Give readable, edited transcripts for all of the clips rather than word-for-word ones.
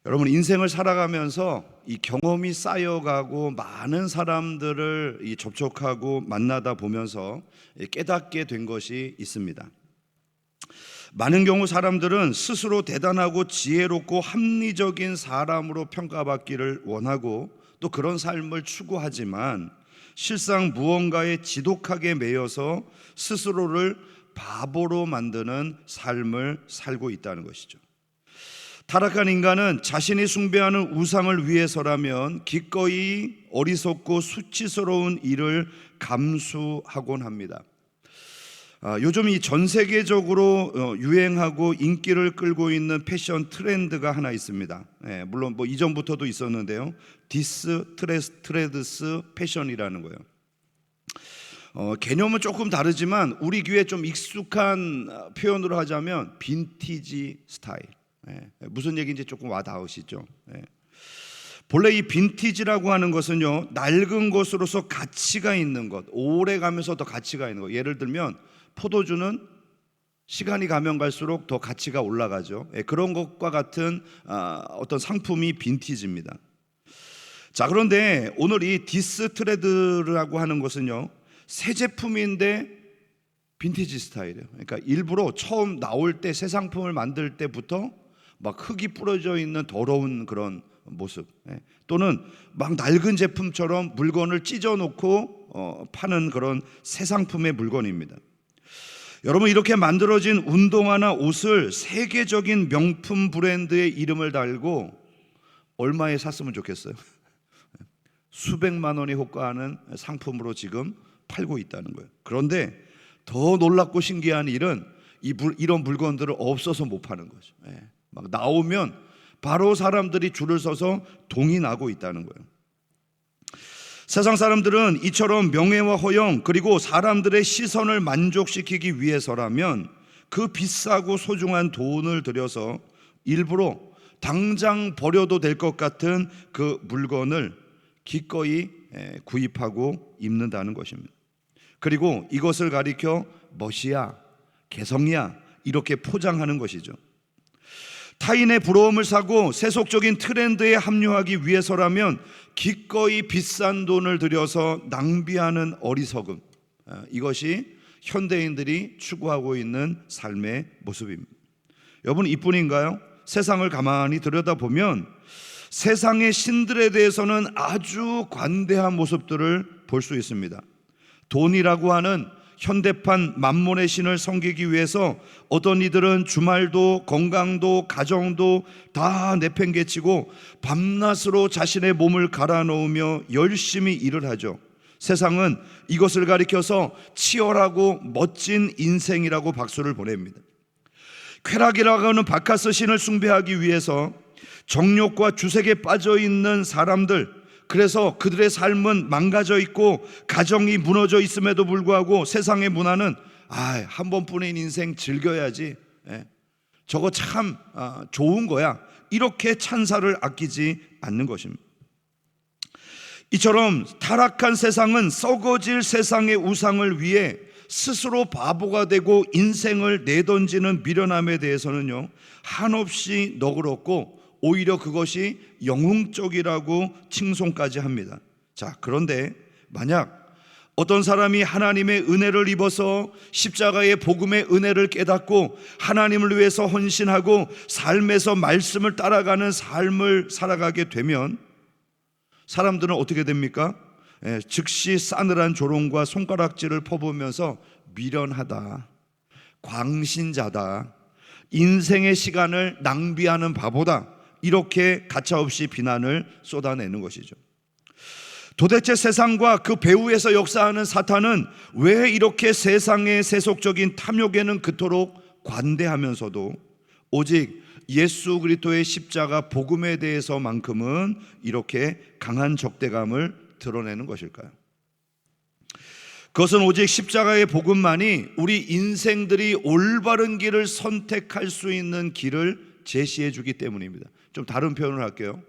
여러분, 인생을 살아가면서 이 경험이 쌓여가고 많은 사람들을 접촉하고 만나다 보면서 깨닫게 된 것이 있습니다. 많은 경우 사람들은 스스로 대단하고 지혜롭고 합리적인 사람으로 평가받기를 원하고 또 그런 삶을 추구하지만 실상 무언가에 지독하게 매여서 스스로를 바보로 만드는 삶을 살고 있다는 것이죠. 타락한 인간은 자신이 숭배하는 우상을 위해서라면 기꺼이 어리석고 수치스러운 일을 감수하곤 합니다. 요즘 이 전 세계적으로 유행하고 인기를 끌고 있는 패션 트렌드가 하나 있습니다. 물론 뭐 이전부터도 있었는데요. 디스트레스 패션이라는 거예요. 개념은 조금 다르지만 우리 귀에 좀 익숙한 표현으로 하자면 빈티지 스타일. 무슨 얘기인지 조금 와닿으시죠? 본래 이 빈티지라고 하는 것은요, 낡은 것으로서 가치가 있는 것, 오래 가면서 더 가치가 있는 것. 예를 들면 포도주는 시간이 가면 갈수록 더 가치가 올라가죠. 그런 것과 같은 어떤 상품이 빈티지입니다. 자, 그런데 오늘 이 디스트레드라고 하는 것은요, 새 제품인데 빈티지 스타일이에요. 그러니까 일부러 처음 나올 때 새 상품을 만들 때부터 막 흙이 뿌려져 있는 더러운 그런 모습, 또는 막 낡은 제품처럼 물건을 찢어놓고 파는 그런 새 상품의 물건입니다. 여러분, 이렇게 만들어진 운동화나 옷을 세계적인 명품 브랜드의 이름을 달고 얼마에 샀으면 좋겠어요? 수백만 원이 호가하는 상품으로 지금 팔고 있다는 거예요. 그런데 더 놀랍고 신기한 일은 이런 물건들을 없어서 못 파는 거죠. 막 나오면 바로 사람들이 줄을 서서 동의나고 있다는 거예요. 세상 사람들은 이처럼 명예와 허영 그리고 사람들의 시선을 만족시키기 위해서라면 그 비싸고 소중한 돈을 들여서 일부러 당장 버려도 될 것 같은 그 물건을 기꺼이 구입하고 입는다는 것입니다. 그리고 이것을 가리켜 멋이야, 개성이야 이렇게 포장하는 것이죠. 타인의 부러움을 사고 세속적인 트렌드에 합류하기 위해서라면 기꺼이 비싼 돈을 들여서 낭비하는 어리석음, 이것이 현대인들이 추구하고 있는 삶의 모습입니다. 여러분, 이뿐인가요? 세상을 가만히 들여다보면 세상의 신들에 대해서는 아주 관대한 모습들을 볼 수 있습니다. 돈이라고 하는 현대판 만몬의 신을 섬기기 위해서 어떤 이들은 주말도 건강도 가정도 다 내팽개치고 밤낮으로 자신의 몸을 갈아 넣으며 열심히 일을 하죠. 세상은 이것을 가리켜서 치열하고 멋진 인생이라고 박수를 보냅니다. 쾌락이라고 하는 바카스 신을 숭배하기 위해서 정욕과 주색에 빠져 있는 사람들, 그래서 그들의 삶은 망가져 있고 가정이 무너져 있음에도 불구하고 세상의 문화는 한 번뿐인 인생 즐겨야지, 저거 참 좋은 거야, 이렇게 찬사를 아끼지 않는 것입니다. 이처럼 타락한 세상은 썩어질 세상의 우상을 위해 스스로 바보가 되고 인생을 내던지는 미련함에 대해서는요, 한없이 너그럽고 오히려 그것이 영웅적이라고 칭송까지 합니다. 자, 그런데 만약 어떤 사람이 하나님의 은혜를 입어서 십자가의 복음의 은혜를 깨닫고 하나님을 위해서 헌신하고 삶에서 말씀을 따라가는 삶을 살아가게 되면 사람들은 어떻게 됩니까? 즉시 싸늘한 조롱과 손가락질을 퍼부으면서 미련하다, 광신자다, 인생의 시간을 낭비하는 바보다, 이렇게 가차없이 비난을 쏟아내는 것이죠. 도대체 세상과 그 배후에서 역사하는 사탄은 왜 이렇게 세상의 세속적인 탐욕에는 그토록 관대하면서도 오직 예수 그리스도의 십자가 복음에 대해서만큼은 이렇게 강한 적대감을 드러내는 것일까요? 그것은 오직 십자가의 복음만이 우리 인생들이 올바른 길을 선택할 수 있는 길을 제시해 주기 때문입니다. 좀 다른 표현을 할게요.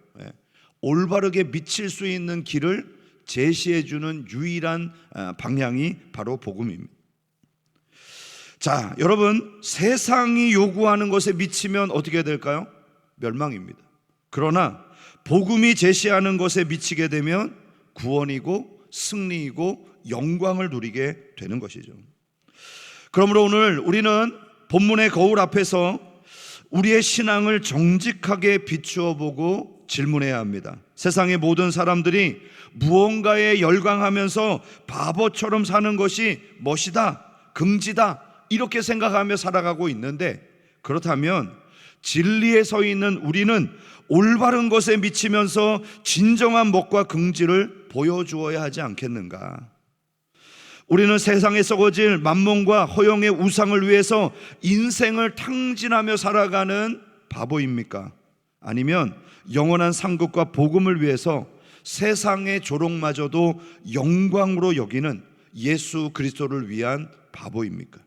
올바르게 미칠 수 있는 길을 제시해 주는 유일한 방향이 바로 복음입니다. 자, 여러분, 세상이 요구하는 것에 미치면 어떻게 될까요? 멸망입니다. 그러나 복음이 제시하는 것에 미치게 되면 구원이고 승리이고 영광을 누리게 되는 것이죠. 그러므로 오늘 우리는 본문의 거울 앞에서 우리의 신앙을 정직하게 비추어 보고 질문해야 합니다. 세상의 모든 사람들이 무언가에 열광하면서 바보처럼 사는 것이 멋이다, 긍지다 이렇게 생각하며 살아가고 있는데, 그렇다면 진리에 서 있는 우리는 올바른 것에 미치면서 진정한 멋과 긍지를 보여주어야 하지 않겠는가? 우리는 세상에 썩어질 만몬과 허영의 우상을 위해서 인생을 탕진하며 살아가는 바보입니까? 아니면 영원한 상급과 복음을 위해서 세상의 조롱마저도 영광으로 여기는 예수 그리스도를 위한 바보입니까?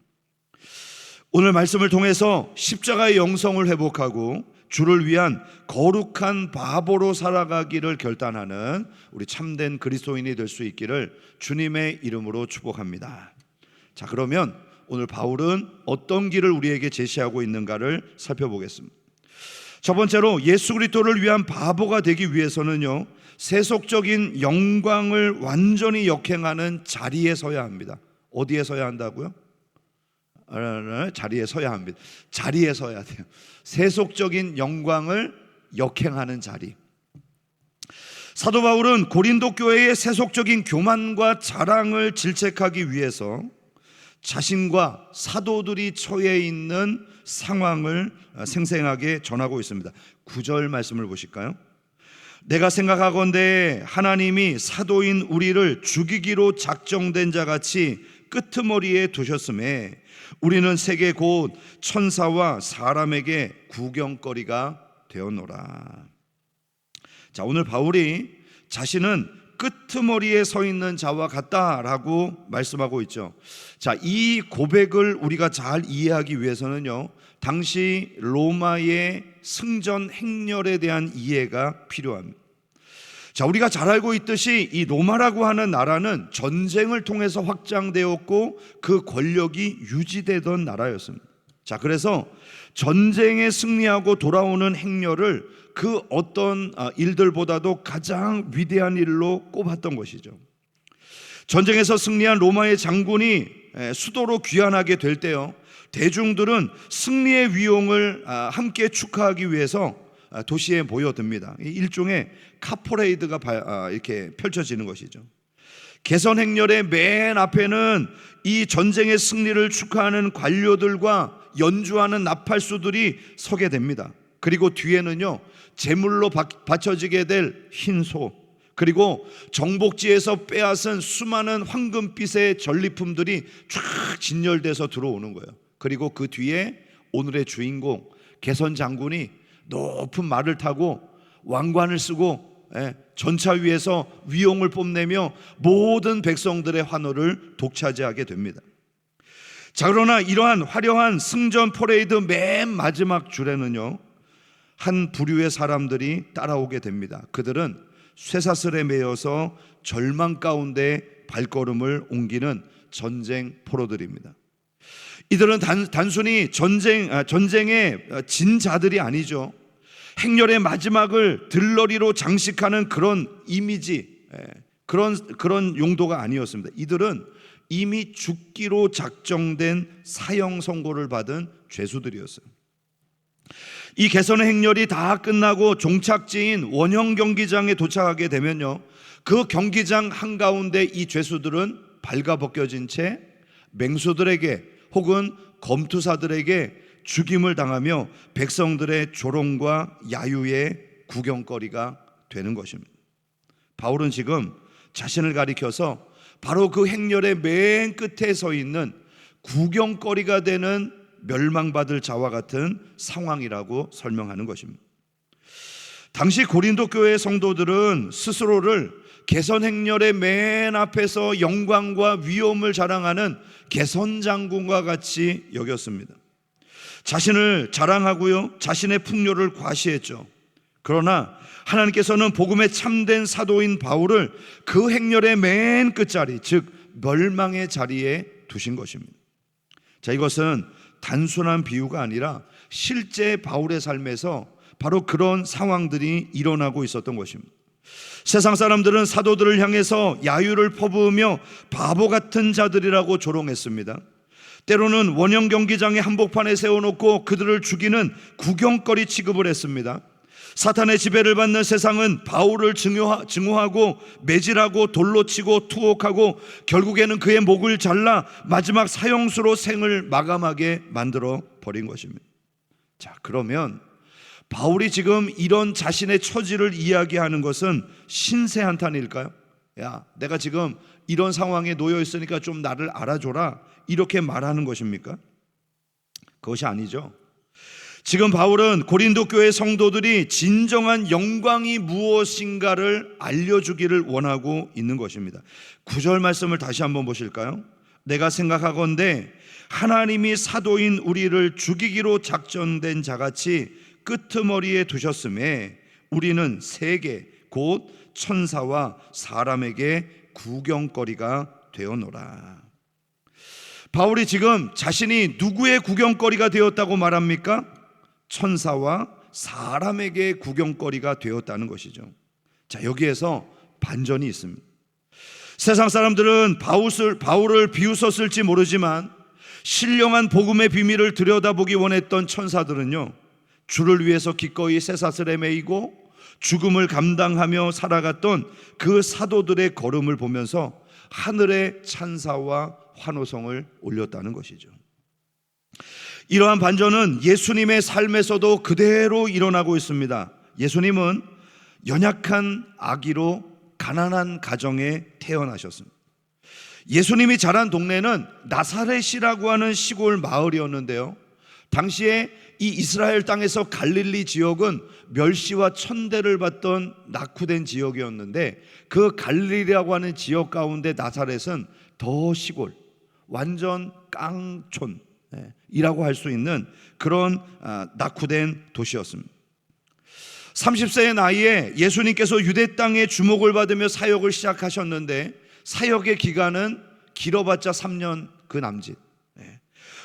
오늘 말씀을 통해서 십자가의 영성을 회복하고 주를 위한 거룩한 바보로 살아가기를 결단하는 우리 참된 그리스도인이 될 수 있기를 주님의 이름으로 축복합니다. 자, 그러면 오늘 바울은 어떤 길을 우리에게 제시하고 있는가를 살펴보겠습니다. 첫 번째로 예수 그리스도를 위한 바보가 되기 위해서는요, 세속적인 영광을 완전히 역행하는 자리에 서야 합니다. 어디에 서야 한다고요? 자리에 서야 합니다. 자리에 서야 돼요. 세속적인 영광을 역행하는 자리. 사도 바울은 고린도 교회의 세속적인 교만과 자랑을 질책하기 위해서 자신과 사도들이 처해 있는 상황을 생생하게 전하고 있습니다. 9절 말씀을 보실까요? 내가 생각하건대 하나님이 사도인 우리를 죽이기로 작정된 자같이 끄트머리에 두셨음에 우리는 세계 곧 천사와 사람에게 구경거리가 되었노라. 자, 오늘 바울이 자신은 끄트머리에 서 있는 자와 같다라고 말씀하고 있죠. 자, 이 고백을 우리가 잘 이해하기 위해서는요, 당시 로마의 승전 행렬에 대한 이해가 필요합니다. 자, 우리가 잘 알고 있듯이 이 로마라고 하는 나라는 전쟁을 통해서 확장되었고 그 권력이 유지되던 나라였습니다. 자, 그래서 전쟁에 승리하고 돌아오는 행렬을 그 어떤 일들보다도 가장 위대한 일로 꼽았던 것이죠. 전쟁에서 승리한 로마의 장군이 수도로 귀환하게 될 때요, 대중들은 승리의 위용을 함께 축하하기 위해서 도시에 모여듭니다. 일종의 카퍼레이드가 이렇게 펼쳐지는 것이죠. 개선 행렬의 맨 앞에는 이 전쟁의 승리를 축하하는 관료들과 연주하는 나팔수들이 서게 됩니다. 그리고 뒤에는요, 제물로 바쳐지게 될 흰소, 그리고 정복지에서 빼앗은 수많은 황금빛의 전리품들이 쫙 진열돼서 들어오는 거예요. 그리고 그 뒤에 오늘의 주인공 개선 장군이 높은 말을 타고 왕관을 쓰고 전차 위에서 위용을 뽐내며 모든 백성들의 환호를 독차지하게 됩니다. 자, 그러나 이러한 화려한 승전 퍼레이드 맨 마지막 줄에는요, 한 부류의 사람들이 따라오게 됩니다. 그들은 쇠사슬에 매여서 절망 가운데 발걸음을 옮기는 전쟁 포로들입니다. 이들은 단순히 전쟁의 진 자들이 아니죠. 행렬의 마지막을 들러리로 장식하는 그런 이미지, 그런 용도가 아니었습니다. 이들은 이미 죽기로 작정된 사형 선고를 받은 죄수들이었어요. 이 개선의 행렬이 다 끝나고 종착지인 원형 경기장에 도착하게 되면요, 그 경기장 한가운데 이 죄수들은 발가벗겨진 채 맹수들에게 혹은 검투사들에게 죽임을 당하며 백성들의 조롱과 야유의 구경거리가 되는 것입니다. 바울은 지금 자신을 가리켜서 바로 그 행렬의 맨 끝에 서 있는 구경거리가 되는 멸망받을 자와 같은 상황이라고 설명하는 것입니다. 당시 고린도 교회 성도들은 스스로를 개선 행렬의 맨 앞에서 영광과 위엄을 자랑하는 개선 장군과 같이 여겼습니다. 자신을 자랑하고요, 자신의 풍요를 과시했죠. 그러나 하나님께서는 복음의 참된 사도인 바울을 그 행렬의 맨 끝자리, 즉 멸망의 자리에 두신 것입니다. 자, 이것은 단순한 비유가 아니라 실제 바울의 삶에서 바로 그런 상황들이 일어나고 있었던 것입니다. 세상 사람들은 사도들을 향해서 야유를 퍼부으며 바보 같은 자들이라고 조롱했습니다. 때로는 원형 경기장의 한복판에 세워놓고 그들을 죽이는 구경거리 취급을 했습니다. 사탄의 지배를 받는 세상은 바울을 증오하고 매질하고 돌로 치고 투옥하고 결국에는 그의 목을 잘라 마지막 사형수로 생을 마감하게 만들어 버린 것입니다. 자, 그러면 바울이 지금 이런 자신의 처지를 이야기하는 것은 신세한탄일까요? 야, 내가 지금 이런 상황에 놓여 있으니까 좀 나를 알아줘라, 이렇게 말하는 것입니까? 그것이 아니죠. 지금 바울은 고린도 교회 성도들이 진정한 영광이 무엇인가를 알려주기를 원하고 있는 것입니다. 9절 말씀을 다시 한번 보실까요? 내가 생각하건대 하나님이 사도인 우리를 죽이기로 작정된 자같이 끄트머리에 두셨음에 우리는 세계 곧 천사와 사람에게 구경거리가 되어노라. 바울이 지금 자신이 누구의 구경거리가 되었다고 말합니까? 천사와 사람에게 구경거리가 되었다는 것이죠. 자, 여기에서 반전이 있습니다. 세상 사람들은 바울을 비웃었을지 모르지만 신령한 복음의 비밀을 들여다보기 원했던 천사들은요, 주를 위해서 기꺼이 쇠사슬에 매이고 죽음을 감당하며 살아갔던 그 사도들의 걸음을 보면서 하늘의 찬사와 환호성을 올렸다는 것이죠. 이러한 반전은 예수님의 삶에서도 그대로 일어나고 있습니다. 예수님은 연약한 아기로 가난한 가정에 태어나셨습니다. 예수님이 자란 동네는 나사렛이라고 하는 시골 마을이었는데요, 당시에 이 이스라엘 땅에서 갈릴리 지역은 멸시와 천대를 받던 낙후된 지역이었는데, 그 갈릴리라고 하는 지역 가운데 나사렛은 더 시골, 완전 깡촌이라고 할 수 있는 그런 낙후된 도시였습니다. 30세의 나이에 예수님께서 유대 땅에 주목을 받으며 사역을 시작하셨는데, 사역의 기간은 길어봤자 3년 그 남짓.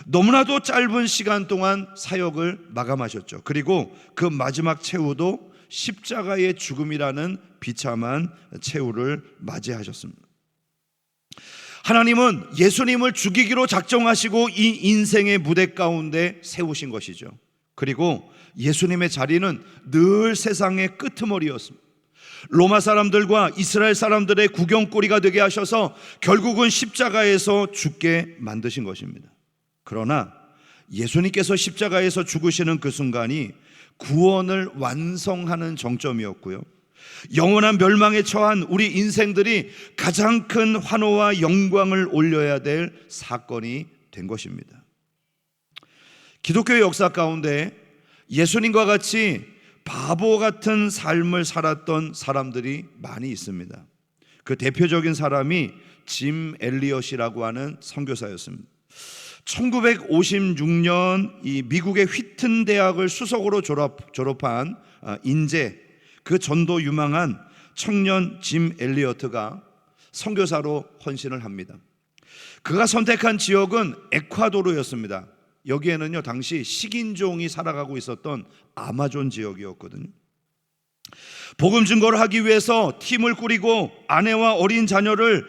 너무나도 짧은 시간 동안 사역을 마감하셨죠. 그리고 그 마지막 최후도 십자가의 죽음이라는 비참한 최후를 맞이하셨습니다. 하나님은 예수님을 죽이기로 작정하시고 이 인생의 무대 가운데 세우신 것이죠. 그리고 예수님의 자리는 늘 세상의 끄트머리였습니다. 로마 사람들과 이스라엘 사람들의 구경거리가 되게 하셔서 결국은 십자가에서 죽게 만드신 것입니다. 그러나 예수님께서 십자가에서 죽으시는 그 순간이 구원을 완성하는 정점이었고요, 영원한 멸망에 처한 우리 인생들이 가장 큰 환호와 영광을 올려야 될 사건이 된 것입니다. 기독교의 역사 가운데 예수님과 같이 바보 같은 삶을 살았던 사람들이 많이 있습니다. 그 대표적인 사람이 짐 엘리엇이라고 하는 선교사였습니다. 1956년 이 미국의 휘튼 대학을 수석으로 졸업한 인재, 그 전도 유망한 청년 짐 엘리어트가 선교사로 헌신을 합니다. 그가 선택한 지역은 에콰도르였습니다. 여기에는요, 당시 식인종이 살아가고 있었던 아마존 지역이었거든요. 복음 증거를 하기 위해서 팀을 꾸리고 아내와 어린 자녀를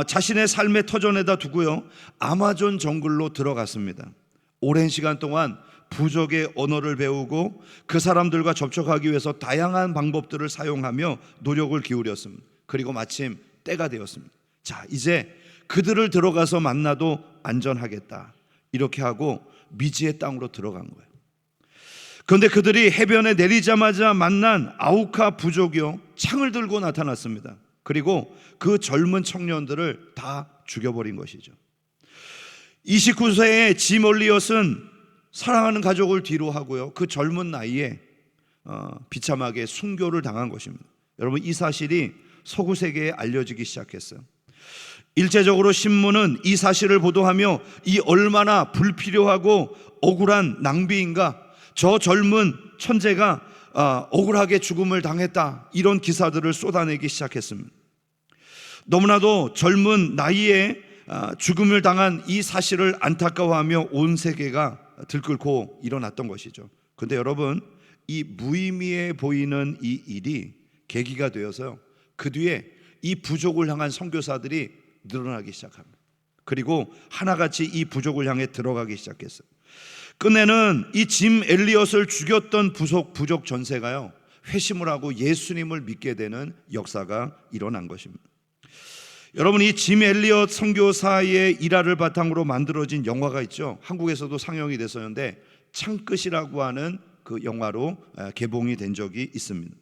자신의 삶의 터전에다 두고요, 아마존 정글로 들어갔습니다. 오랜 시간 동안 부족의 언어를 배우고 그 사람들과 접촉하기 위해서 다양한 방법들을 사용하며 노력을 기울였습니다. 그리고 마침 때가 되었습니다. 자, 이제 그들을 들어가서 만나도 안전하겠다, 이렇게 하고 미지의 땅으로 들어간 거예요. 그런데 그들이 해변에 내리자마자 만난 아우카 부족이요, 창을 들고 나타났습니다. 그리고 그 젊은 청년들을 다 죽여버린 것이죠. 29세의 짐 엘리엇은 사랑하는 가족을 뒤로 하고요, 그 젊은 나이에 비참하게 순교를 당한 것입니다. 여러분, 이 사실이 서구 세계에 알려지기 시작했어요. 일제적으로 신문은 이 사실을 보도하며 이 얼마나 불필요하고 억울한 낭비인가, 저 젊은 천재가 억울하게 죽음을 당했다, 이런 기사들을 쏟아내기 시작했습니다. 너무나도 젊은 나이에 죽음을 당한 이 사실을 안타까워하며 온 세계가 들끓고 일어났던 것이죠. 그런데 여러분, 이 무의미해 보이는 이 일이 계기가 되어서요, 그 뒤에 이 부족을 향한 선교사들이 늘어나기 시작합니다. 그리고 하나같이 이 부족을 향해 들어가기 시작했어요. 끝내는 이 짐 엘리엇을 죽였던 부족 전세가요, 회심을 하고 예수님을 믿게 되는 역사가 일어난 것입니다. 여러분, 이 짐 엘리엇 선교사의 일화를 바탕으로 만들어진 영화가 있죠. 한국에서도 상영이 됐었는데 창끝이라고 하는 그 영화로 개봉이 된 적이 있습니다.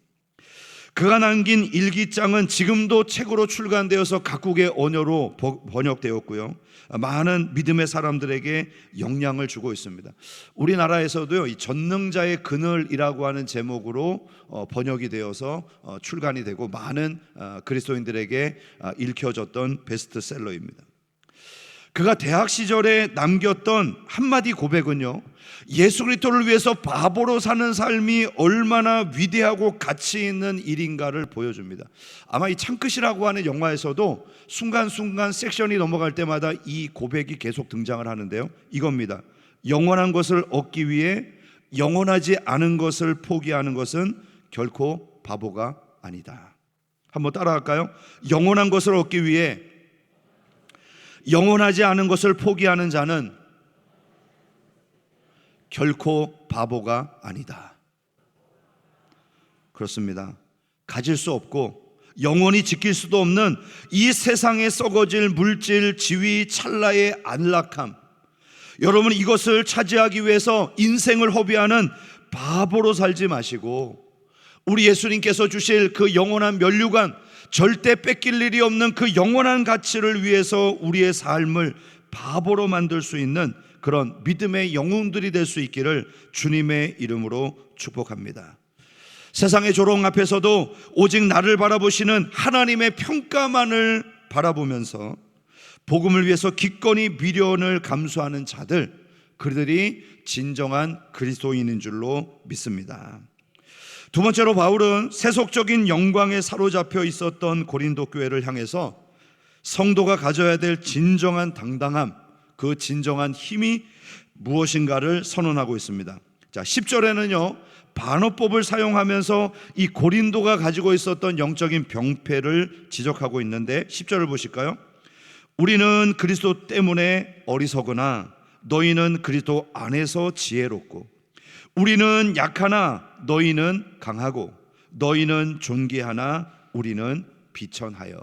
그가 남긴 일기장은 지금도 책으로 출간되어서 각국의 언어로 번역되었고요, 많은 믿음의 사람들에게 영향을 주고 있습니다. 우리나라에서도요, 이 전능자의 그늘이라고 하는 제목으로 번역이 되어서 출간이 되고 많은 그리스도인들에게 읽혀졌던 베스트셀러입니다. 그가 대학 시절에 남겼던 한마디 고백은요, 예수 그리스도를 위해서 바보로 사는 삶이 얼마나 위대하고 가치 있는 일인가를 보여줍니다. 아마 이 창끝이라고 하는 영화에서도 순간순간 섹션이 넘어갈 때마다 이 고백이 계속 등장을 하는데요, 이겁니다. 영원한 것을 얻기 위해 영원하지 않은 것을 포기하는 것은 결코 바보가 아니다. 한번 따라할까요? 영원한 것을 얻기 위해 영원하지 않은 것을 포기하는 자는 결코 바보가 아니다. 그렇습니다. 가질 수 없고 영원히 지킬 수도 없는 이 세상에 썩어질 물질, 지위, 찰나의 안락함, 여러분, 이것을 차지하기 위해서 인생을 허비하는 바보로 살지 마시고 우리 예수님께서 주실 그 영원한 면류관, 절대 뺏길 일이 없는 그 영원한 가치를 위해서 우리의 삶을 바보로 만들 수 있는 그런 믿음의 영웅들이 될 수 있기를 주님의 이름으로 축복합니다. 세상의 조롱 앞에서도 오직 나를 바라보시는 하나님의 평가만을 바라보면서 복음을 위해서 기꺼이 미련을 감수하는 자들, 그들이 진정한 그리스도인인 줄로 믿습니다. 두 번째로 바울은 세속적인 영광에 사로잡혀 있었던 고린도 교회를 향해서 성도가 가져야 될 진정한 당당함, 그 진정한 힘이 무엇인가를 선언하고 있습니다. 자, 10절에는요 반어법을 사용하면서 이 고린도가 가지고 있었던 영적인 병폐를 지적하고 있는데 10절을 보실까요? 우리는 그리스도 때문에 어리석으나 너희는 그리스도 안에서 지혜롭고, 우리는 약하나 너희는 강하고, 너희는 존귀하나 우리는 비천하여.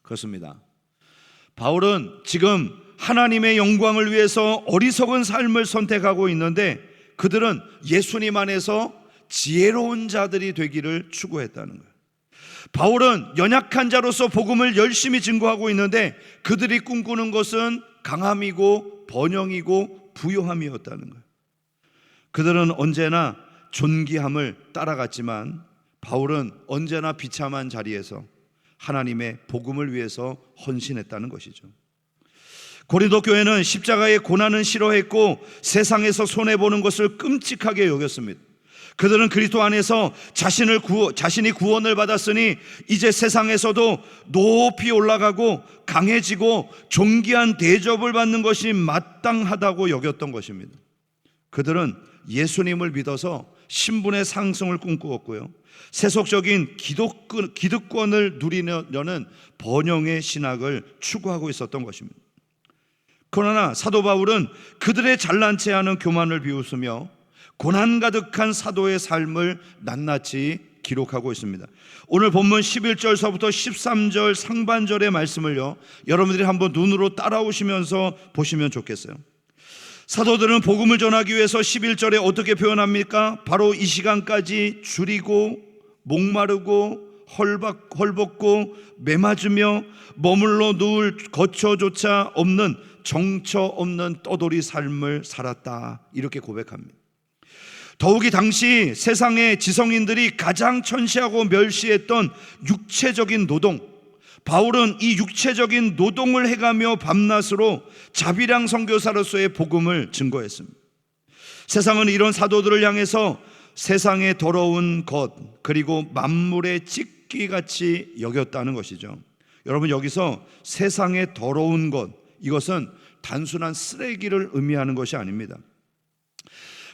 그렇습니다. 바울은 지금 하나님의 영광을 위해서 어리석은 삶을 선택하고 있는데 그들은 예수님 안에서 지혜로운 자들이 되기를 추구했다는 거예요. 바울은 연약한 자로서 복음을 열심히 증거하고 있는데 그들이 꿈꾸는 것은 강함이고 번영이고 부요함이었다는 거예요. 그들은 언제나 존귀함을 따라갔지만 바울은 언제나 비참한 자리에서 하나님의 복음을 위해서 헌신했다는 것이죠. 고린도 교회는 십자가의 고난은 싫어했고 세상에서 손해보는 것을 끔찍하게 여겼습니다. 그들은 그리스도 안에서 자신이 구원을 받았으니 이제 세상에서도 높이 올라가고 강해지고 존귀한 대접을 받는 것이 마땅하다고 여겼던 것입니다. 그들은 예수님을 믿어서 신분의 상승을 꿈꾸었고요, 세속적인 기득권을 누리려는 번영의 신학을 추구하고 있었던 것입니다. 그러나 사도 바울은 그들의 잘난 체하는 교만을 비웃으며 고난 가득한 사도의 삶을 낱낱이 기록하고 있습니다. 오늘 본문 11절서부터 13절 상반절의 말씀을요 여러분들이 한번 눈으로 따라오시면서 보시면 좋겠어요. 사도들은 복음을 전하기 위해서 11절에 어떻게 표현합니까? 바로 이 시간까지 줄이고 목마르고 헐벗고 매맞으며 머물러 누울 거처조차 없는 정처 없는 떠돌이 삶을 살았다, 이렇게 고백합니다. 더욱이 당시 세상의 지성인들이 가장 천시하고 멸시했던 육체적인 노동, 바울은 이 육체적인 노동을 해가며 밤낮으로 자비랑 선교사로서의 복음을 증거했습니다. 세상은 이런 사도들을 향해서 세상의 더러운 것 그리고 만물의 찢기같이 여겼다는 것이죠. 여러분, 여기서 세상의 더러운 것, 이것은 단순한 쓰레기를 의미하는 것이 아닙니다.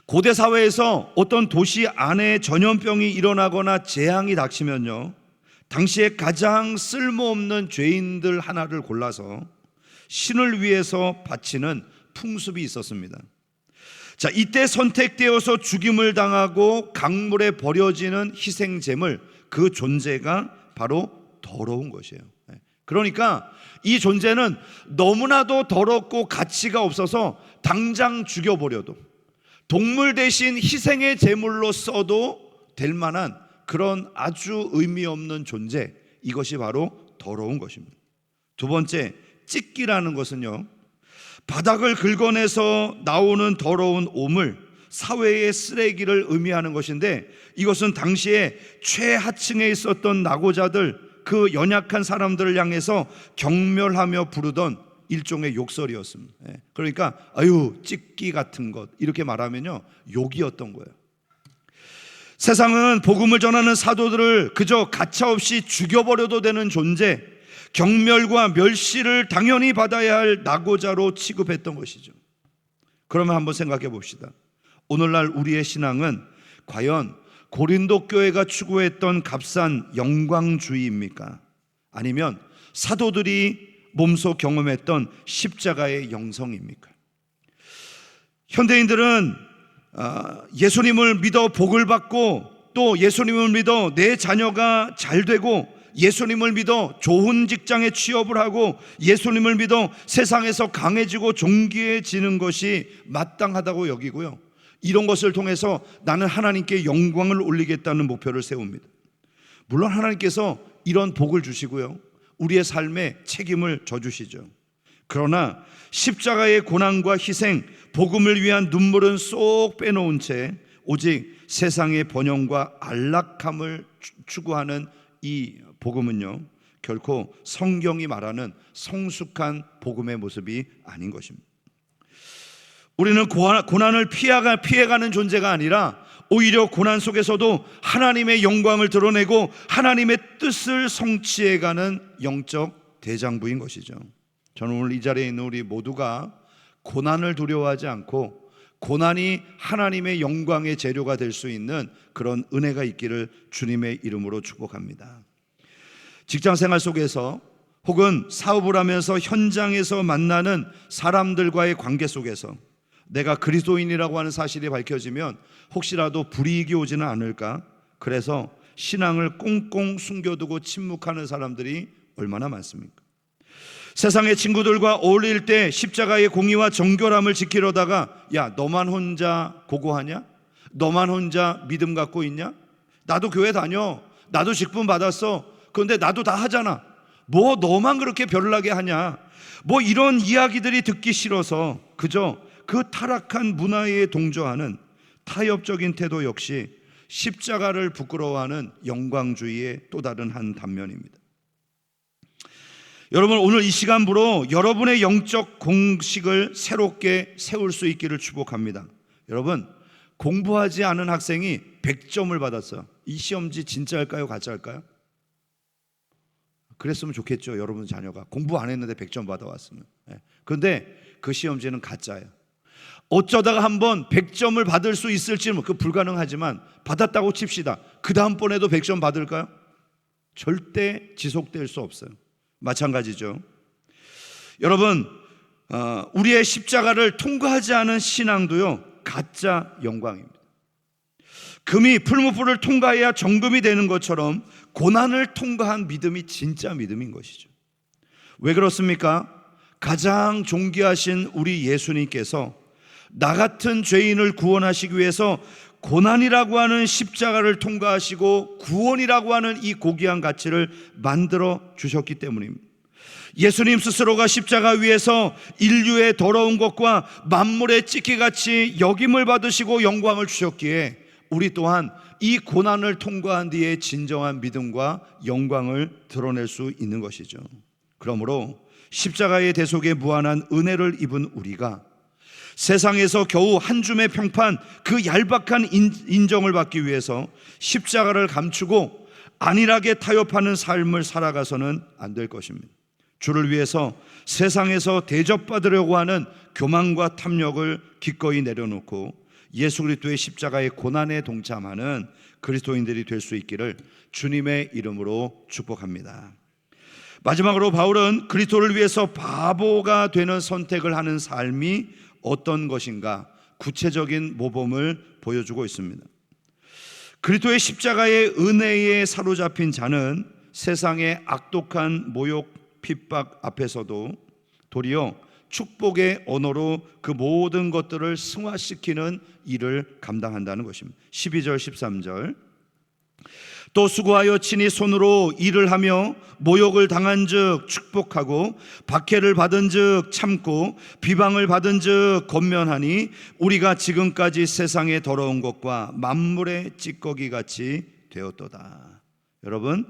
고대 사회에서 어떤 도시 안에 전염병이 일어나거나 재앙이 닥치면요, 당시에 가장 쓸모없는 죄인들 하나를 골라서 신을 위해서 바치는 풍습이 있었습니다. 자, 이때 선택되어서 죽임을 당하고 강물에 버려지는 희생제물, 그 존재가 바로 더러운 것이에요. 그러니까 이 존재는 너무나도 더럽고 가치가 없어서 당장 죽여버려도, 동물 대신 희생의 제물로 써도 될 만한 그런 아주 의미 없는 존재, 이것이 바로 더러운 것입니다. 두 번째, 찢기라는 것은요, 바닥을 긁어내서 나오는 더러운 오물, 사회의 쓰레기를 의미하는 것인데, 이것은 당시에 최하층에 있었던 낙오자들, 그 연약한 사람들을 향해서 경멸하며 부르던 일종의 욕설이었습니다. 그러니까 아유 찢기 같은 것, 이렇게 말하면요 욕이었던 거예요. 세상은 복음을 전하는 사도들을 그저 가차없이 죽여버려도 되는 존재, 경멸과 멸시를 당연히 받아야 할 낙오자로 취급했던 것이죠. 그러면 한번 생각해 봅시다. 오늘날 우리의 신앙은 과연 고린도 교회가 추구했던 값싼 영광주의입니까? 아니면 사도들이 몸소 경험했던 십자가의 영성입니까? 현대인들은 예수님을 믿어 복을 받고, 또 예수님을 믿어 내 자녀가 잘 되고, 예수님을 믿어 좋은 직장에 취업을 하고, 예수님을 믿어 세상에서 강해지고 존귀해지는 것이 마땅하다고 여기고요, 이런 것을 통해서 나는 하나님께 영광을 올리겠다는 목표를 세웁니다. 물론 하나님께서 이런 복을 주시고요, 우리의 삶에 책임을 져주시죠. 그러나 십자가의 고난과 희생, 복음을 위한 눈물은 쏙 빼놓은 채 오직 세상의 번영과 안락함을 추구하는 이 복음은요, 결코 성경이 말하는 성숙한 복음의 모습이 아닌 것입니다. 우리는 고난을 피해가는 존재가 아니라 오히려 고난 속에서도 하나님의 영광을 드러내고 하나님의 뜻을 성취해가는 영적 대장부인 것이죠. 저는 오늘 이 자리에 있는 우리 모두가 고난을 두려워하지 않고 고난이 하나님의 영광의 재료가 될 수 있는 그런 은혜가 있기를 주님의 이름으로 축복합니다. 직장생활 속에서 혹은 사업을 하면서 현장에서 만나는 사람들과의 관계 속에서 내가 그리스도인이라고 하는 사실이 밝혀지면 혹시라도 불이익이 오지는 않을까? 그래서 신앙을 꽁꽁 숨겨두고 침묵하는 사람들이 얼마나 많습니까? 세상의 친구들과 어울릴 때 십자가의 공의와 정결함을 지키려다가 야, 너만 혼자 고고하냐? 너만 혼자 믿음 갖고 있냐? 나도 교회 다녀, 나도 직분 받았어, 그런데 나도 다 하잖아, 뭐 너만 그렇게 별나게 하냐? 뭐 이런 이야기들이 듣기 싫어서 그저 그 타락한 문화에 동조하는 타협적인 태도 역시 십자가를 부끄러워하는 영광주의의 또 다른 한 단면입니다. 여러분, 오늘 이 시간부로 여러분의 영적 공식을 새롭게 세울 수 있기를 축복합니다. 여러분, 공부하지 않은 학생이 100점을 받았어요. 이 시험지 진짜일까요, 가짜일까요? 그랬으면 좋겠죠. 여러분 자녀가 공부 안 했는데 100점 받아왔으면. 그런데 그 시험지는 가짜예요. 어쩌다가 한번 100점을 받을 수 있을지는 그 불가능하지만 받았다고 칩시다. 그 다음번에도 100점 받을까요? 절대 지속될 수 없어요. 마찬가지죠. 여러분, 우리의 십자가를 통과하지 않은 신앙도요, 가짜 영광입니다. 금이 풀무불을 통과해야 정금이 되는 것처럼 고난을 통과한 믿음이 진짜 믿음인 것이죠. 왜 그렇습니까? 가장 존귀하신 우리 예수님께서 나 같은 죄인을 구원하시기 위해서 고난이라고 하는 십자가를 통과하시고 구원이라고 하는 이 고귀한 가치를 만들어 주셨기 때문입니다. 예수님 스스로가 십자가 위에서 인류의 더러운 것과 만물의 찢기같이 역임을 받으시고 영광을 주셨기에 우리 또한 이 고난을 통과한 뒤에 진정한 믿음과 영광을 드러낼 수 있는 것이죠. 그러므로 십자가의 대속에 무한한 은혜를 입은 우리가 세상에서 겨우 한 줌의 평판, 그 얄박한 인정을 받기 위해서 십자가를 감추고 안일하게 타협하는 삶을 살아가서는 안 될 것입니다. 주를 위해서 세상에서 대접받으려고 하는 교만과 탐욕을 기꺼이 내려놓고 예수 그리스도의 십자가의 고난에 동참하는 그리스도인들이 될 수 있기를 주님의 이름으로 축복합니다. 마지막으로 바울은 그리스도를 위해서 바보가 되는 선택을 하는 삶이 어떤 것인가 구체적인 모범을 보여주고 있습니다. 그리스도의 십자가의 은혜에 사로잡힌 자는 세상의 악독한 모욕, 핍박 앞에서도 도리어 축복의 언어로 그 모든 것들을 승화시키는 일을 감당한다는 것입니다. 12절 13절 또 수고하여 친히 손으로 일을 하며 모욕을 당한 즉 축복하고 박해를 받은 즉 참고 비방을 받은 즉 권면하니 우리가 지금까지 세상의 더러운 것과 만물의 찌꺼기 같이 되었도다. 여러분,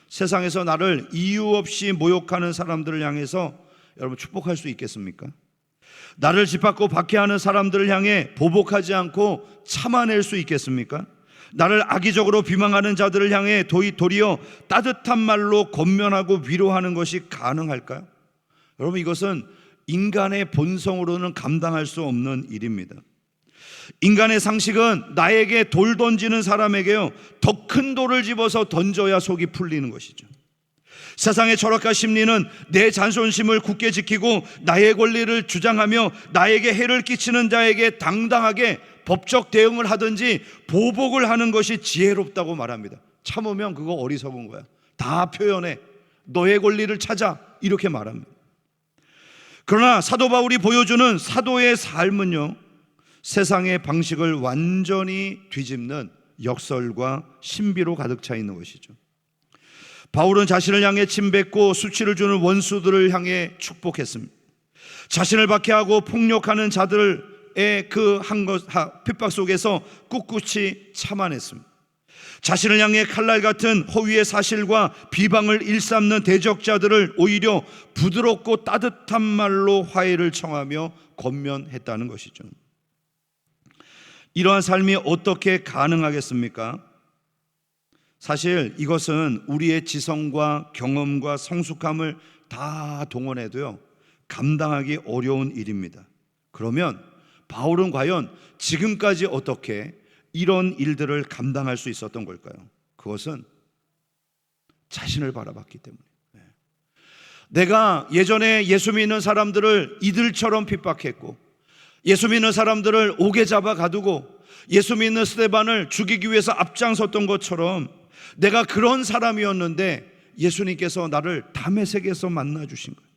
세상에서 나를 이유 없이 모욕하는 사람들을 향해서 여러분 축복할 수 있겠습니까? 나를 짓밟고 박해하는 사람들을 향해 보복하지 않고 참아낼 수 있겠습니까? 나를 악의적으로 비방하는 자들을 향해 도리어 따뜻한 말로 권면하고 위로하는 것이 가능할까요? 여러분, 이것은 인간의 본성으로는 감당할 수 없는 일입니다. 인간의 상식은 나에게 돌 던지는 사람에게요 더 큰 돌을 집어서 던져야 속이 풀리는 것이죠. 세상의 철학과 심리는 내 자존심을 굳게 지키고 나의 권리를 주장하며 나에게 해를 끼치는 자에게 당당하게 법적 대응을 하든지 보복을 하는 것이 지혜롭다고 말합니다. 참으면 그거 어리석은 거야. 다 표현해. 너의 권리를 찾아. 이렇게 말합니다. 그러나 사도 바울이 보여주는 사도의 삶은요 세상의 방식을 완전히 뒤집는 역설과 신비로 가득 차 있는 것이죠. 바울은 자신을 향해 침뱉고 수치를 주는 원수들을 향해 축복했습니다. 자신을 박해하고 폭력하는 자들의 그 핍박 속에서 꿋꿋이 참아냈습니다. 자신을 향해 칼날 같은 허위의 사실과 비방을 일삼는 대적자들을 오히려 부드럽고 따뜻한 말로 화해를 청하며 권면했다는 것이죠. 이러한 삶이 어떻게 가능하겠습니까? 사실 이것은 우리의 지성과 경험과 성숙함을 다 동원해도요 감당하기 어려운 일입니다. 그러면 바울은 과연 지금까지 어떻게 이런 일들을 감당할 수 있었던 걸까요? 그것은 자신을 바라봤기 때문에. 내가 예전에 예수 믿는 사람들을 이들처럼 핍박했고 예수 믿는 사람들을 옥에 잡아 가두고 예수 믿는 스데반을 죽이기 위해서 앞장섰던 것처럼 내가 그런 사람이었는데 예수님께서 나를 다메섹에서 만나 주신 거예요.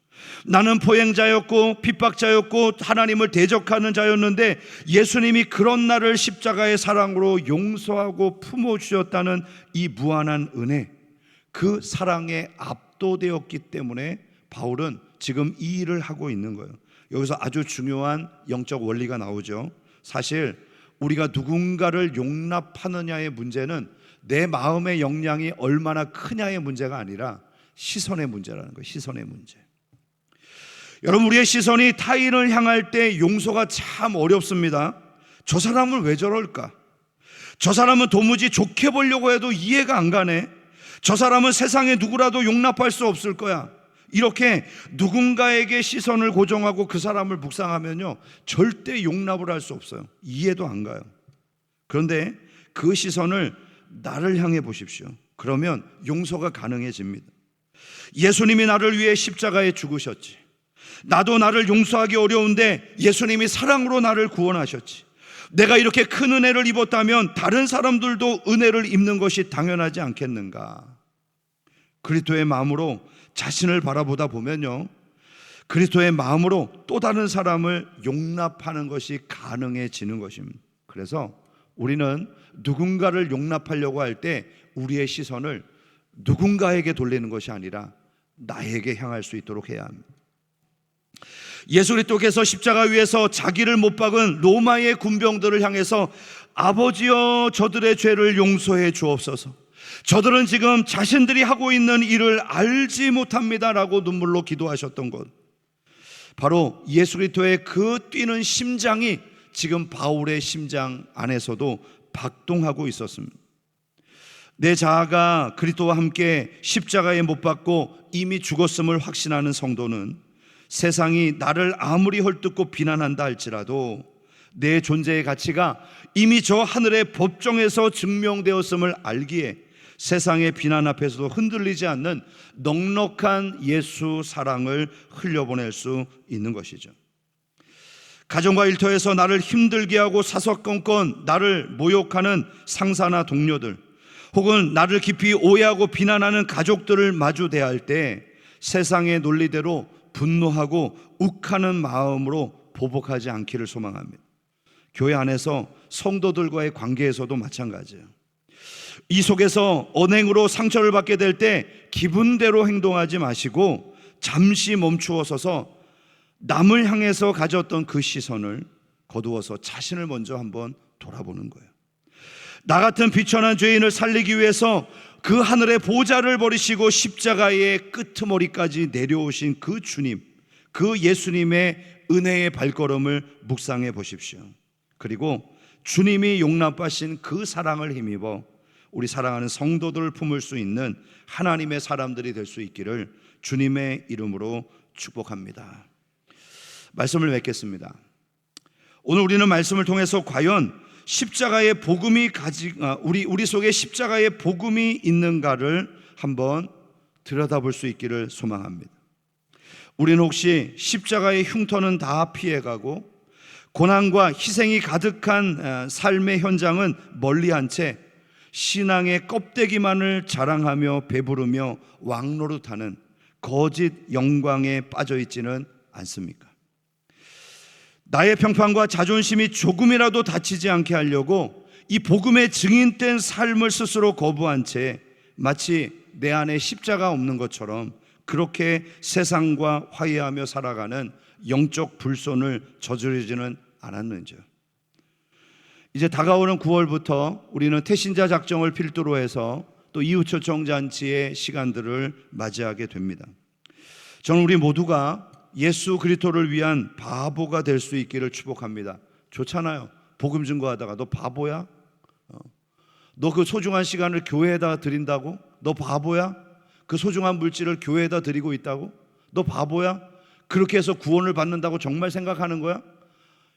나는 포행자였고 핍박자였고 하나님을 대적하는 자였는데 예수님이 그런 나를 십자가의 사랑으로 용서하고 품어주셨다는 이 무한한 은혜, 그 사랑에 압도되었기 때문에 바울은 지금 이 일을 하고 있는 거예요. 여기서 아주 중요한 영적 원리가 나오죠. 사실 우리가 누군가를 용납하느냐의 문제는 내 마음의 역량이 얼마나 크냐의 문제가 아니라 시선의 문제라는 거예요. 시선의 문제. 여러분, 우리의 시선이 타인을 향할 때 용서가 참 어렵습니다. 저 사람을 왜 저럴까? 저 사람은 도무지 좋게 보려고 해도 이해가 안 가네. 저 사람은 세상에 누구라도 용납할 수 없을 거야. 이렇게 누군가에게 시선을 고정하고 그 사람을 묵상하면요 절대 용납을 할 수 없어요. 이해도 안 가요. 그런데 그 시선을 나를 향해 보십시오. 그러면 용서가 가능해집니다. 예수님이 나를 위해 십자가에 죽으셨지. 나도 나를 용서하기 어려운데 예수님이 사랑으로 나를 구원하셨지. 내가 이렇게 큰 은혜를 입었다면 다른 사람들도 은혜를 입는 것이 당연하지 않겠는가? 그리스도의 마음으로 자신을 바라보다 보면요 그리스도의 마음으로 또 다른 사람을 용납하는 것이 가능해지는 것입니다. 그래서 우리는 누군가를 용납하려고 할 때 우리의 시선을 누군가에게 돌리는 것이 아니라 나에게 향할 수 있도록 해야 합니다. 예수 그리스도께서 십자가 위에서 자기를 못 박은 로마의 군병들을 향해서 아버지여 저들의 죄를 용서해 주옵소서, 저들은 지금 자신들이 하고 있는 일을 알지 못합니다 라고 눈물로 기도하셨던 것, 바로 예수 그리스도의 그 뛰는 심장이 지금 바울의 심장 안에서도 박동하고 있었습니다. 내 자아가 그리스도와 함께 십자가에 못 박고 이미 죽었음을 확신하는 성도는 세상이 나를 아무리 헐뜯고 비난한다 할지라도 내 존재의 가치가 이미 저 하늘의 법정에서 증명되었음을 알기에 세상의 비난 앞에서도 흔들리지 않는 넉넉한 예수 사랑을 흘려보낼 수 있는 것이죠. 가정과 일터에서 나를 힘들게 하고 사사건건 나를 모욕하는 상사나 동료들, 혹은 나를 깊이 오해하고 비난하는 가족들을 마주 대할 때 세상의 논리대로 분노하고 욱하는 마음으로 보복하지 않기를 소망합니다. 교회 안에서 성도들과의 관계에서도 마찬가지예요. 이 속에서 언행으로 상처를 받게 될 때 기분대로 행동하지 마시고 잠시 멈추어 서서 남을 향해서 가졌던 그 시선을 거두어서 자신을 먼저 한번 돌아보는 거예요. 나 같은 비천한 죄인을 살리기 위해서 그 하늘의 보좌를 버리시고 십자가의 끄트머리까지 내려오신 그 주님, 그 예수님의 은혜의 발걸음을 묵상해 보십시오. 그리고 주님이 용납하신 그 사랑을 힘입어 우리 사랑하는 성도들을 품을 수 있는 하나님의 사람들이 될 수 있기를 주님의 이름으로 축복합니다. 말씀을 맺겠습니다. 오늘 우리는 말씀을 통해서 과연 십자가의 복음이 우리 속에 십자가의 복음이 있는가를 한번 들여다볼 수 있기를 소망합니다. 우리는 혹시 십자가의 흉터는 다 피해가고 고난과 희생이 가득한 삶의 현장은 멀리한 채 신앙의 껍데기만을 자랑하며 배부르며 왕노릇하는 거짓 영광에 빠져있지는 않습니까? 나의 평판과 자존심이 조금이라도 다치지 않게 하려고 이 복음의 증인된 삶을 스스로 거부한 채 마치 내 안에 십자가 없는 것처럼 그렇게 세상과 화해하며 살아가는 영적 불손을 저지르지는 않았는지요. 이제 다가오는 9월부터 우리는 태신자 작정을 필두로 해서 또 이웃초청잔치의 시간들을 맞이하게 됩니다. 저는 우리 모두가 예수 그리스도를 위한 바보가 될 수 있기를 축복합니다. 좋잖아요. 복음 증거하다가 너 바보야? 너 그 소중한 시간을 교회에다 드린다고? 너 바보야? 그 소중한 물질을 교회에다 드리고 있다고? 너 바보야? 그렇게 해서 구원을 받는다고 정말 생각하는 거야?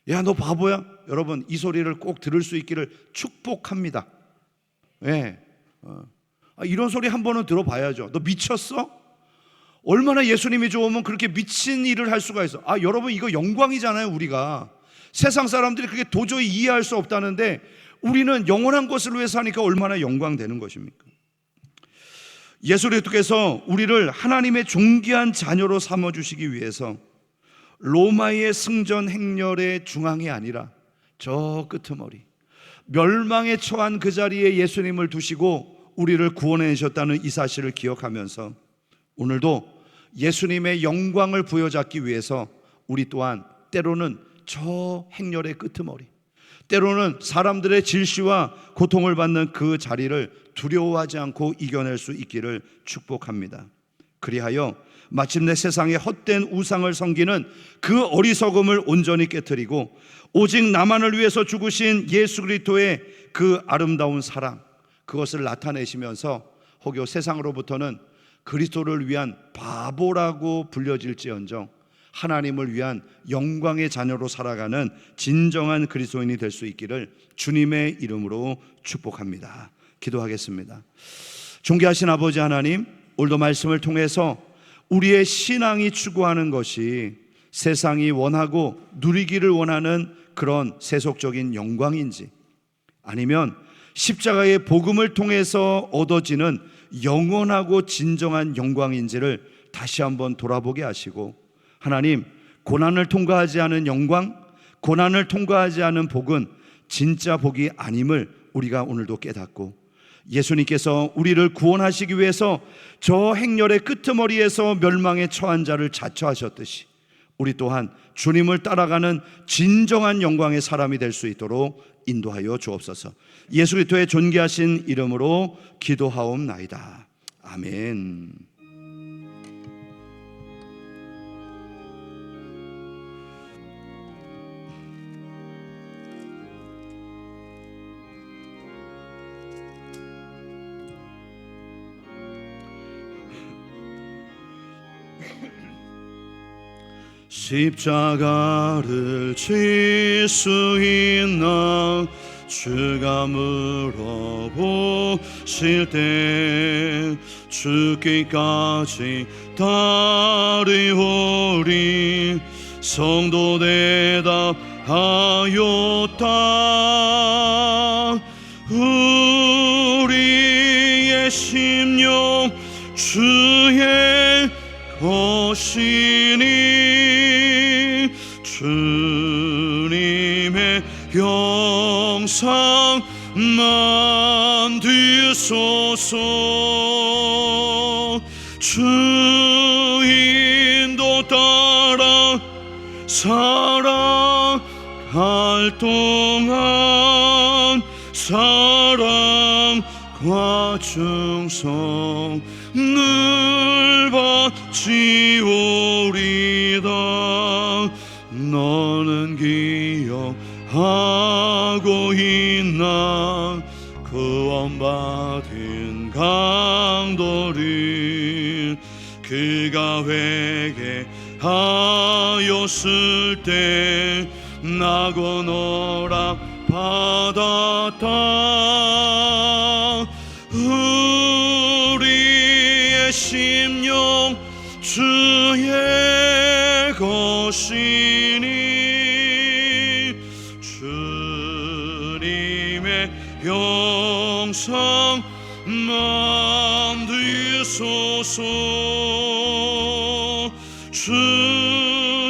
야, 너 바보야? 여러분, 이 소리를 꼭 들을 수 있기를 축복합니다. 네. 이런 소리 한 번은 들어봐야죠. 너 미쳤어? 얼마나 예수님이 좋으면 그렇게 미친 일을 할 수가 있어. 여러분, 이거 영광이잖아요. 우리가 세상 사람들이 그게 도저히 이해할 수 없다는데 우리는 영원한 것을 위해서 하니까 얼마나 영광되는 것입니까? 예수 그리스도께서 우리를 하나님의 존귀한 자녀로 삼아주시기 위해서 로마의 승전 행렬의 중앙이 아니라 저 끄트머리 멸망에 처한 그 자리에 예수님을 두시고 우리를 구원해 주셨다는 이 사실을 기억하면서 오늘도 예수님의 영광을 부여잡기 위해서 우리 또한 때로는 저 행렬의 끄트머리, 때로는 사람들의 질시와 고통을 받는 그 자리를 두려워하지 않고 이겨낼 수 있기를 축복합니다. 그리하여 마침내 세상의 헛된 우상을 섬기는 그 어리석음을 온전히 깨트리고 오직 나만을 위해서 죽으신 예수 그리스도의 그 아름다운 사랑, 그것을 나타내시면서 혹여 세상으로부터는 그리스도를 위한 바보라고 불려질지언정 하나님을 위한 영광의 자녀로 살아가는 진정한 그리스도인이 될 수 있기를 주님의 이름으로 축복합니다. 기도하겠습니다. 존귀하신 아버지 하나님, 오늘도 말씀을 통해서 우리의 신앙이 추구하는 것이 세상이 원하고 누리기를 원하는 그런 세속적인 영광인지 아니면 십자가의 복음을 통해서 얻어지는 영원하고 진정한 영광인지를 다시 한번 돌아보게 하시고, 하나님, 고난을 통과하지 않은 영광, 고난을 통과하지 않은 복은 진짜 복이 아님을 우리가 오늘도 깨닫고, 예수님께서 우리를 구원하시기 위해서 저 행렬의 끄트머리에서 멸망에 처한 자를 자처하셨듯이 우리 또한 주님을 따라가는 진정한 영광의 사람이 될 수 있도록 인도하여 주옵소서. 예수 그리스도의 존귀하신 이름으로 기도하옵나이다. 아멘. 십자가를 질 수 있나 주가 물어보실 때 죽기까지 따르오리 성도 대답하였다. 우리의 심령 주의 것이니 주님의 영상 만드소서. 주 인도 따라 살아갈 동안 사랑과 충성 늘 바치오리다. 너는 기억하고 있나 구원받은 강도를 그가 회개하였을 때 나고 너라 받았다. 우리의 심령 주의 것이니 주님의 영상 만드소서. 주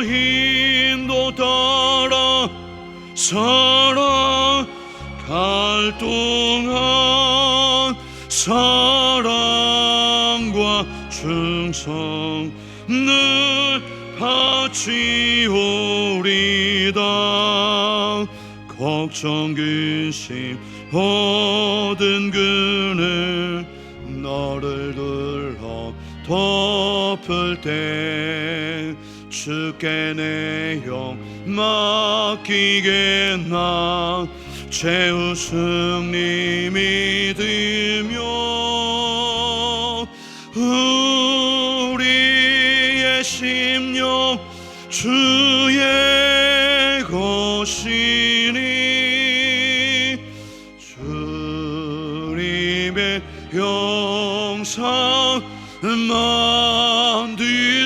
인도 따라 살아갈 동안 사랑과 충성 늘 바치오리다. 걱정 근심 얻은 그늘 너를 둘러 덮을 때 주께 내 영 맡기겠나. 최우승님 믿으며 우리의 심령 주의 것이니 주님의 영상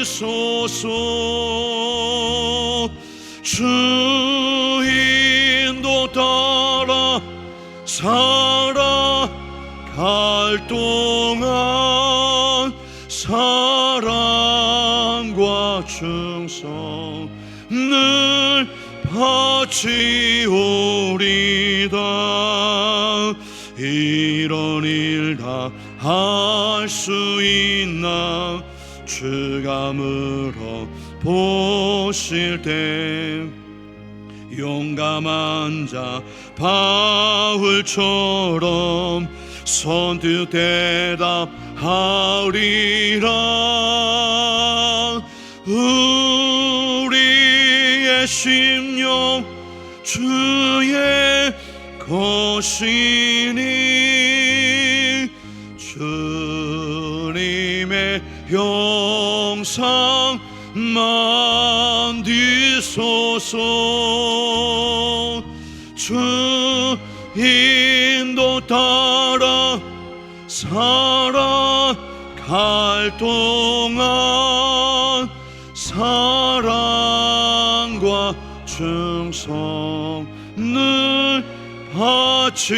만드소서. 주 인도 따라 살아갈 동안 사랑과 충성 늘 바치오리다. 이런 일 다 할 수 있나 주가 물어보실 때 용감한 자 바울처럼 선뜻 대답하리라. 우리의 심령 주의 것이니 주님의 영상 만드소서. 주 인도 따라 살아갈 동안 사랑과 충성 늘 바치오리다.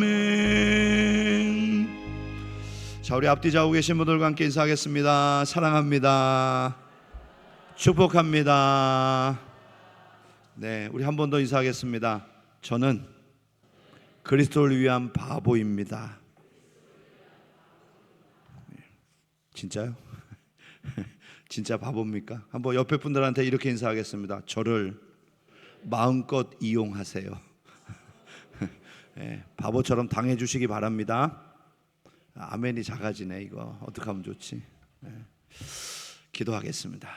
아멘. 자, 우리 앞뒤 좌우 계신 분들과 함께 인사하겠습니다. 사랑합니다. 축복합니다. 네, 우리 한 번 더 인사하겠습니다. 저는 그리스도를 위한 바보입니다. 진짜요? 진짜 바보입니까? 한번 옆에 분들한테 이렇게 인사하겠습니다. 저를 마음껏 이용하세요. 네, 바보처럼 당해주시기 바랍니다. 아멘이 작아지네. 이거 어떡하면 좋지? 네. 기도하겠습니다.